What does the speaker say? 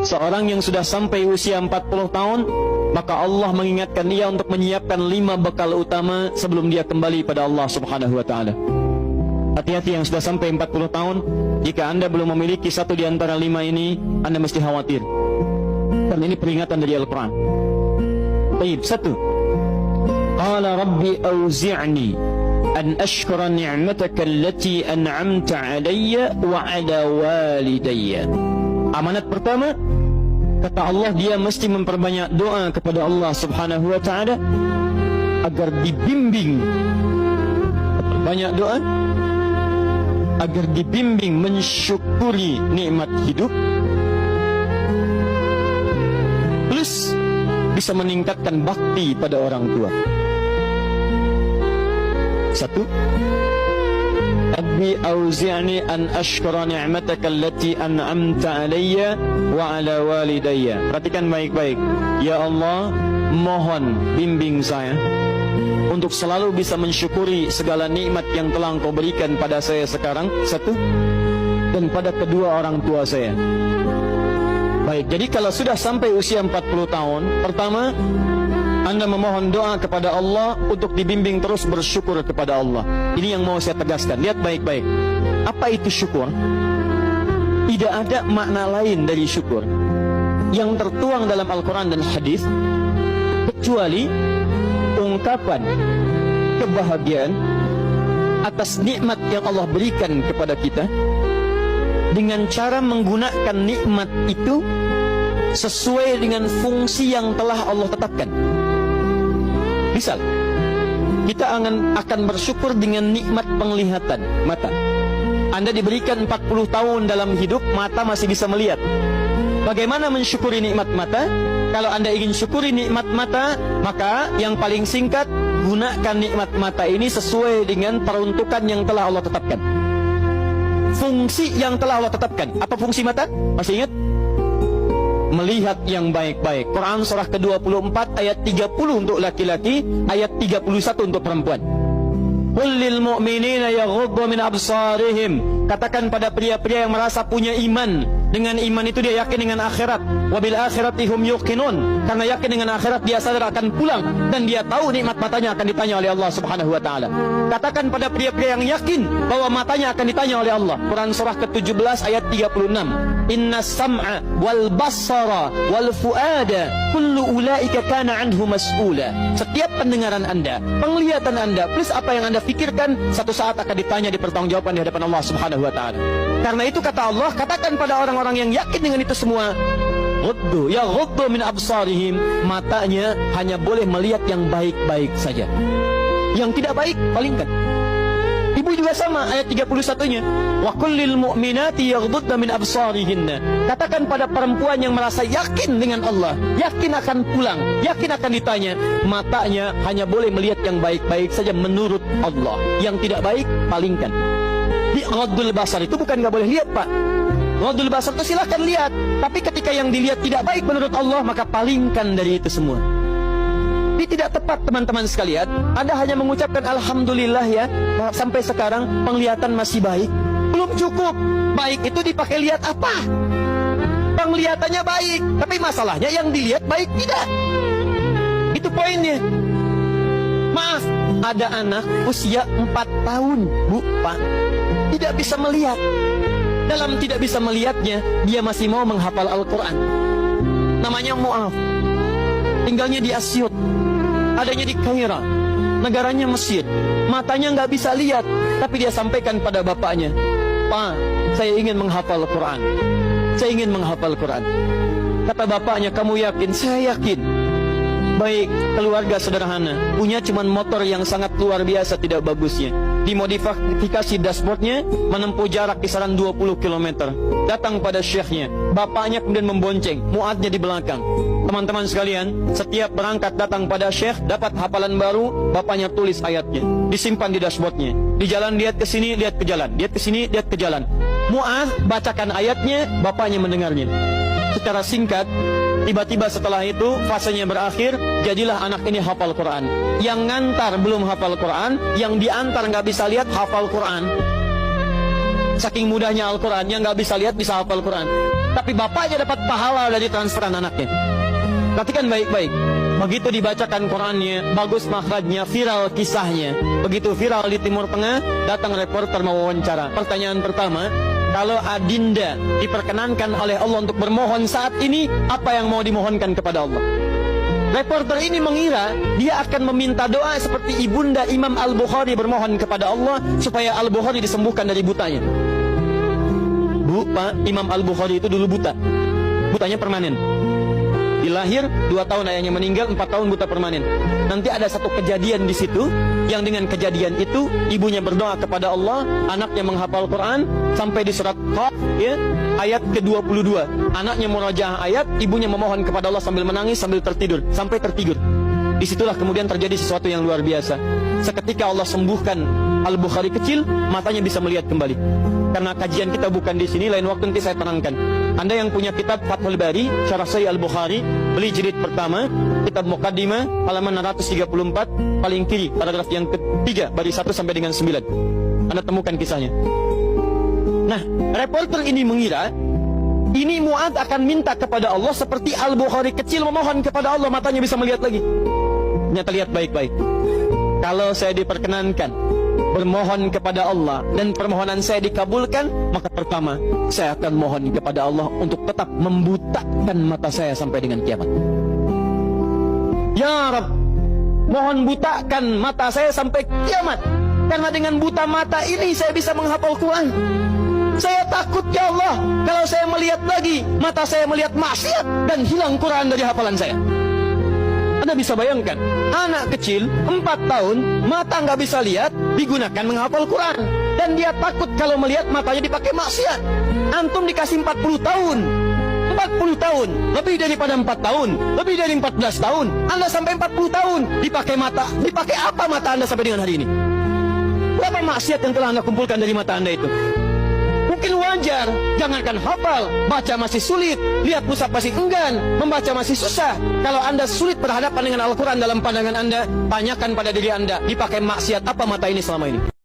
Seorang yang sudah sampai usia 40 tahun, maka Allah mengingatkan dia untuk menyiapkan 5 bekal utama sebelum dia kembali pada Allah Subhanahu wa ta'ala. Hati-hati yang sudah sampai 40 tahun, jika anda belum memiliki satu di antara 5 ini, anda mesti khawatir. Dan ini peringatan dari Al-Quran. Baik, 1. Qala Rabbi awzi'ni an ashkura ni'mataka allati an'amta alayya wa ala walidayya. Amanat pertama, kata Allah, dia mesti memperbanyak doa kepada Allah Subhanahu wa ta'ala agar dibimbing. Banyak doa agar dibimbing mensyukuri nikmat hidup, plus bisa meningkatkan bakti pada orang tua. 1. Rabbi auzi'ni an ashkura ni'mataka allati an'amta alayya wa ala walidayya. Perhatikan baik-baik. Ya Allah, mohon bimbing saya untuk selalu bisa mensyukuri segala nikmat yang telah Engkau berikan pada saya sekarang, 1, dan pada kedua orang tua saya. Baik, jadi kalau sudah sampai usia 40 tahun, pertama, anda memohon doa kepada Allah untuk dibimbing terus bersyukur kepada Allah. Ini yang mau saya tegaskan. Lihat baik-baik. Apa itu syukur? Tidak ada makna lain dari syukur yang tertuang dalam Al-Quran dan hadis kecuali ungkapan kebahagiaan atas nikmat yang Allah berikan kepada kita dengan cara menggunakan nikmat itu sesuai dengan fungsi yang telah Allah tetapkan. Misal, kita akan bersyukur dengan nikmat penglihatan mata. Anda diberikan 40 tahun dalam hidup, mata masih bisa melihat. Bagaimana mensyukuri nikmat mata? Kalau Anda ingin syukuri nikmat mata, maka yang paling singkat, gunakan nikmat mata ini sesuai dengan peruntukan yang telah Allah tetapkan. Fungsi yang telah Allah tetapkan. Apa fungsi mata? Masih ingat? Melihat yang baik-baik. Quran surah ke-24 ayat 30 untuk laki-laki, ayat 31 untuk perempuan. Qul lil mu'minina yaghuddu min absarihim. Katakan pada pria-pria yang merasa punya iman. Dengan iman itu dia yakin dengan akhirat. Wabil akhirati hum yuqinun. Karena yakin dengan akhirat dia sadar akan pulang dan dia tahu nikmat matanya akan ditanya oleh Allah Subhanahu wa taala. Katakan pada pria-pria yang yakin bahwa matanya akan ditanya oleh Allah. Quran surah ke-17 ayat 36. Inna sam'a wal basara wal fuada kullu ulaika kana anhu mas'ula. Setiap pendengaran Anda, penglihatan Anda, plus apa yang Anda fikirkan, satu saat akan ditanya, dipertanggungjawabkan di hadapan Allah Subhanahu wa taala. Karena itu kata Allah, katakan pada orang-orang yang yakin dengan itu semua, ghuddu ya ghuddu min absarihim, matanya hanya boleh melihat yang baik-baik saja. Yang tidak baik palingkan. Ibu juga sama, ayat 31-nya. Wa kullil mu'minati yaghdudna min absarihinna. Katakan pada perempuan yang merasa yakin dengan Allah, yakin akan pulang, yakin akan ditanya, matanya hanya boleh melihat yang baik-baik saja menurut Allah. Yang tidak baik palingkan. Di ghaddul basar itu bukan nggak boleh lihat, Pak. Ghaddul basar itu silahkan lihat, tapi ketika yang dilihat tidak baik menurut Allah, maka palingkan dari itu semua. Ini tidak tepat, teman-teman sekalian. Anda hanya mengucapkan alhamdulillah ya, sampai sekarang penglihatan masih baik. Belum cukup. Baik itu dipakai lihat apa? Penglihatannya baik, tapi masalahnya yang dilihat baik tidak. Itu poinnya. Maaf, ada anak usia 4 tahun, Bu, Pak, tidak bisa melihat. Dalam tidak bisa melihatnya, dia masih mau menghafal Al-Quran. Namanya Mu'af. Tinggalnya di Asyut, adanya di Kaira, negaranya Mesir. Matanya nggak bisa lihat, tapi dia sampaikan pada bapaknya, Pak, saya ingin menghafal Quran. Saya ingin menghafal Quran. Kata bapaknya, kamu yakin? Saya yakin. Baik, keluarga sederhana, punya cuman motor yang sangat luar biasa tidak bagusnya. Dimodifikasi dashboardnya, menempuh jarak kisaran 20 km. Datang pada syekhnya, bapaknya kemudian membonceng, muadnya di belakang. Teman-teman sekalian, setiap berangkat datang pada syekh, dapat hafalan baru, bapaknya tulis ayatnya, disimpan di dashboardnya. Di jalan lihat ke sini, lihat ke jalan, lihat ke sini, lihat ke jalan. Mu'adz bacakan ayatnya, bapaknya mendengarnya. Secara singkat, tiba-tiba setelah itu fasenya berakhir, jadilah anak ini hafal Quran. Yang ngantar belum hafal Quran, yang diantar nggak bisa lihat hafal Quran. Saking mudahnya Al-Quran, yang nggak bisa lihat bisa hafal Quran. tapi bapaknya dapat pahala dari transferan anaknya. Perhatikan baik-baik. Begitu dibacakan Qurannya, bagus makhrajnya, viral kisahnya. Begitu viral di Timur Tengah, datang reporter mau wawancara. Pertanyaan pertama, kalau Adinda diperkenankan oleh Allah untuk bermohon saat ini, apa yang mau dimohonkan kepada Allah? Reporter ini mengira dia akan meminta doa seperti ibunda Imam Al-Bukhari bermohon kepada Allah supaya Al-Bukhari disembuhkan dari butanya. Bu, Pak, Imam Al-Bukhari itu dulu buta. Butanya permanen. Dilahir 2 tahun ayahnya meninggal, 4 tahun buta permanen. Nanti ada satu kejadian di situ, yang dengan kejadian itu ibunya berdoa kepada Allah, anaknya menghafal Quran sampai di surat Qaf, ya, ayat ke-22. Anaknya murojaah ayat, ibunya memohon kepada Allah sambil menangis, sambil tertidur, sampai tertidur. Disitulah kemudian terjadi sesuatu yang luar biasa. Seketika Allah sembuhkan Al-Bukhari kecil, matanya bisa melihat kembali. Karena kajian kita bukan di sini, lain waktu nanti saya terangkan. Anda yang punya kitab Fathul Bari, Syarah Sahih Al-Bukhari, beli jilid pertama, kitab Muqaddimah, halaman 634, paling kiri, paragraf yang ketiga, baris 1 sampai dengan 9. Anda temukan kisahnya. Nah, reporter ini mengira, ini Mu'adz akan minta kepada Allah seperti Al-Bukhari kecil memohon kepada Allah, matanya bisa melihat lagi. Ternyata lihat baik-baik. Kalau saya diperkenankan bermohon kepada Allah dan permohonan saya dikabulkan, maka pertama saya akan mohon kepada Allah untuk tetap membutakan mata saya sampai dengan kiamat. Ya Rabb, mohon butakan mata saya sampai kiamat, karena dengan buta mata ini saya bisa menghafal Quran. Saya takut ya Allah, kalau saya melihat lagi, mata saya melihat maksiat dan hilang Quran dari hafalan saya. Anda bisa bayangkan, anak kecil 4 tahun, mata nggak bisa lihat, digunakan menghafal Quran. Dan dia takut kalau melihat matanya dipakai maksiat. Antum dikasih 40 tahun. 40 tahun, lebih daripada 4 tahun, lebih dari 14 tahun. Anda sampai 40 tahun, dipakai mata. Dipakai apa mata Anda sampai dengan hari ini? Berapa maksiat yang telah Anda kumpulkan dari mata Anda itu? Mungkin wajar, jangankan hafal, baca masih sulit, lihat mushaf masih enggan, membaca masih susah. Kalau Anda sulit berhadapan dengan Al-Quran dalam pandangan Anda, tanyakan pada diri Anda, dipakai maksiat apa mata ini selama ini?